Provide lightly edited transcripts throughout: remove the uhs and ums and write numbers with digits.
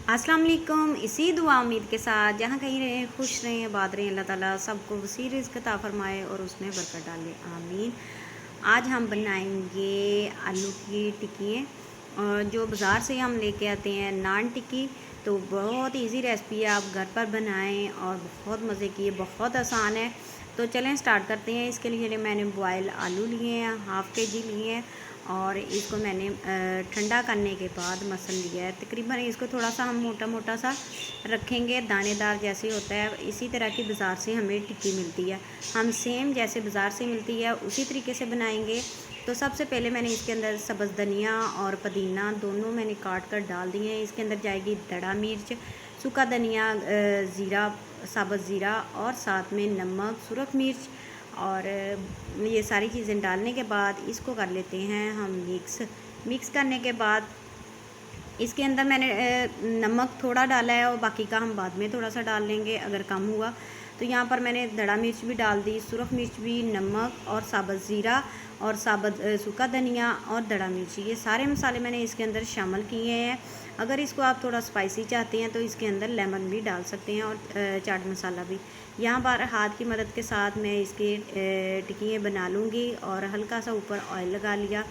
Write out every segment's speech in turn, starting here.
अस्सलाम वालेकुम। इसी दुआ उम्मीद के साथ जहाँ कहीं रहें खुश रहें आबाद रहें, अल्लाह ताला सबको वसी रिज़्क़ अता फ़रमाए और उसमें बरकत डाले, आमीन। आज हम बनाएंगे आलू की टिक्की, जो बाज़ार से हम लेके आते हैं नान टिक्की। तो बहुत इजी रेसिपी है, आप घर पर बनाएं और बहुत मज़े की है, बहुत आसान है। तो चलें स्टार्ट करते हैं। इसके लिए मैंने बॉयल आलू लिए हैं, हाफ़ kg लिए हैं और इसको मैंने ठंडा करने के बाद मसल लिया है। तकरीबन इसको थोड़ा सा हम मोटा मोटा सा रखेंगे, दानेदार जैसे होता है इसी तरह की बाज़ार से हमें टिक्की मिलती है। हम सेम जैसे बाज़ार से मिलती है उसी तरीके से बनाएंगे। तो सबसे पहले मैंने इसके अंदर सब्ज़ धनिया और पुदीना दोनों मैंने काट कर डाल दिए हैं। इसके अंदर जाएगी दड़ा मिर्च, सूखा धनिया, ज़ीरा, साबुत ज़ीरा और साथ में नमक, सुरख मिर्च और ये सारी चीज़ें डालने के बाद इसको कर लेते हैं हम मिक्स करने के बाद इसके अंदर मैंने नमक थोड़ा डाला है और बाकी का हम बाद में थोड़ा सा डाल लेंगे अगर कम हुआ। तो यहाँ पर मैंने दड़ा मिर्च भी डाल दी, सुरख मिर्च भी, नमक और साबुत ज़ीरा और साबुत सूखा धनिया और दड़ा मिर्च, ये सारे मसाले मैंने इसके अंदर शामिल किए हैं। अगर इसको आप थोड़ा स्पाइसी चाहते हैं तो इसके अंदर लेमन भी डाल सकते हैं और चाट मसाला भी। यहाँ पर हाथ की मदद के साथ मैं इसके टिक्कियाँ बना लूँगी और हल्का सा ऊपर ऑयल लगा लिया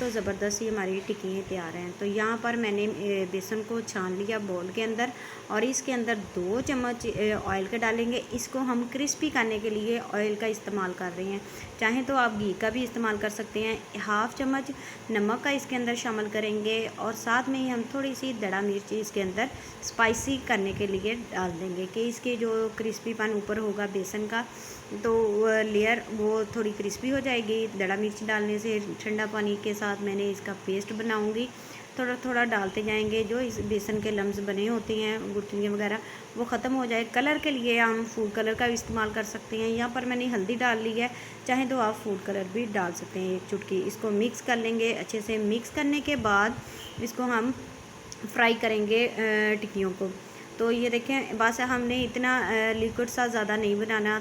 तो ज़बरदस्त ही हमारी टिक्कियाँ तैयार हैं। तो यहाँ पर मैंने बेसन को छान लिया बोल के अंदर और इसके अंदर 2 चम्मच ऑयल के डालेंगे। इसको हम क्रिस्पी करने के लिए ऑयल का इस्तेमाल कर रहे हैं, चाहें तो आप घी का भी इस्तेमाल कर सकते हैं। हाफ़ चम्मच नमक का इसके अंदर शामिल करेंगे और साथ में ही हम थोड़ी सी दड़ा मिर्ची इसके अंदर स्पाइसी करने के लिए डाल देंगे कि इसके जो क्रिस्पीपन ऊपर होगा बेसन का तो लेयर वो थोड़ी क्रिस्पी हो जाएगी। दड़ा मिर्च डालने से ठंडा पानी के साथ मैंने इसका पेस्ट बनाऊंगी, थोड़ा थोड़ा डालते जाएंगे। जो इस बेसन के लम्स बने होते हैं गुठलियाँ वगैरह वो ख़त्म हो जाए। कलर के लिए हम फूड कलर का भी इस्तेमाल कर सकते हैं। यहाँ पर मैंने हल्दी डाल ली है, चाहे तो आप फूड कलर भी डाल सकते हैं 1 चुटकी। इसको मिक्स कर लेंगे अच्छे से। मिक्स करने के बाद इसको हम फ्राई करेंगे टिक्कियों को। तो ये देखें, बस हमने इतना लिक्विड सा ज़्यादा नहीं बनाना,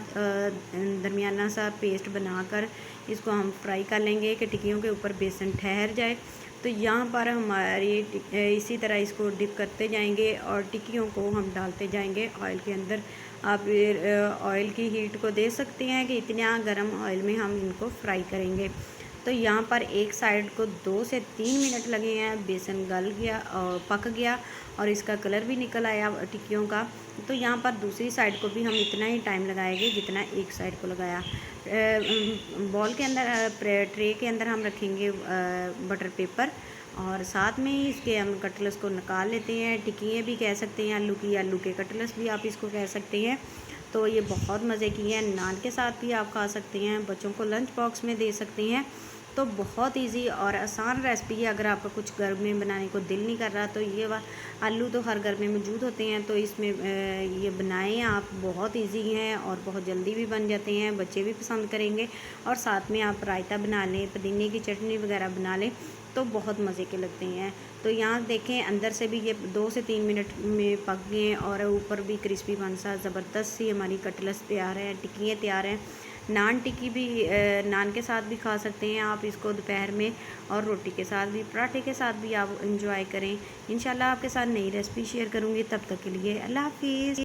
दरमियाना सा पेस्ट बनाकर इसको हम फ्राई कर लेंगे कि टिक्कियों के ऊपर बेसन ठहर जाए। तो यहाँ पर हमारी इसी तरह इसको डिप करते जाएंगे और टिक्कियों को हम डालते जाएंगे ऑयल के अंदर। आप ऑयल की हीट को दे सकते हैं कि इतना गर्म ऑयल में हम इनको फ्राई करेंगे। तो यहाँ पर एक साइड को 2 से 3 मिनट लगे हैं, बेसन गल गया और पक गया और इसका कलर भी निकल आया टिक्कियों का। तो यहाँ पर दूसरी साइड को भी हम इतना ही टाइम लगाएंगे जितना एक साइड को लगाया। बॉल के अंदर ट्रे के अंदर हम रखेंगे बटर पेपर और साथ में ही इसके हम कटलेट्स को निकाल लेते हैं। टिक्कियाँ भी कह सकते हैं आलू की, आलू के कटलेट्स भी आप इसको कह सकते हैं। तो ये बहुत मज़े की है, नान के साथ भी आप खा सकते हैं, बच्चों को लंच बॉक्स में दे सकते हैं। तो बहुत इजी और आसान रेसिपी है। अगर आपका कुछ घर में बनाने को दिल नहीं कर रहा तो ये आलू तो हर घर में मौजूद होते हैं, तो इसमें ये बनाएं आप। बहुत इजी हैं और बहुत जल्दी भी बन जाते हैं, बच्चे भी पसंद करेंगे। और साथ में आप रायता बना लें, पुदीने की चटनी वगैरह बना लें तो बहुत मज़े के लगते हैं। तो यहाँ देखें अंदर से भी ये 2 से 3 मिनट में पक गए और ऊपर भी क्रिस्पी बन सा ज़बरदस्त सी हमारी कटलेट्स तैयार हैं, टिक्कियाँ तैयार हैं। नान टिक्की भी नान के साथ भी खा सकते हैं आप इसको दोपहर में, और रोटी के साथ भी, पराठे के साथ भी आप इंजॉय करें। इंशाल्लाह आपके साथ नई रेसिपी शेयर करूँगी। तब तक के लिए अल्लाह हाफिज़।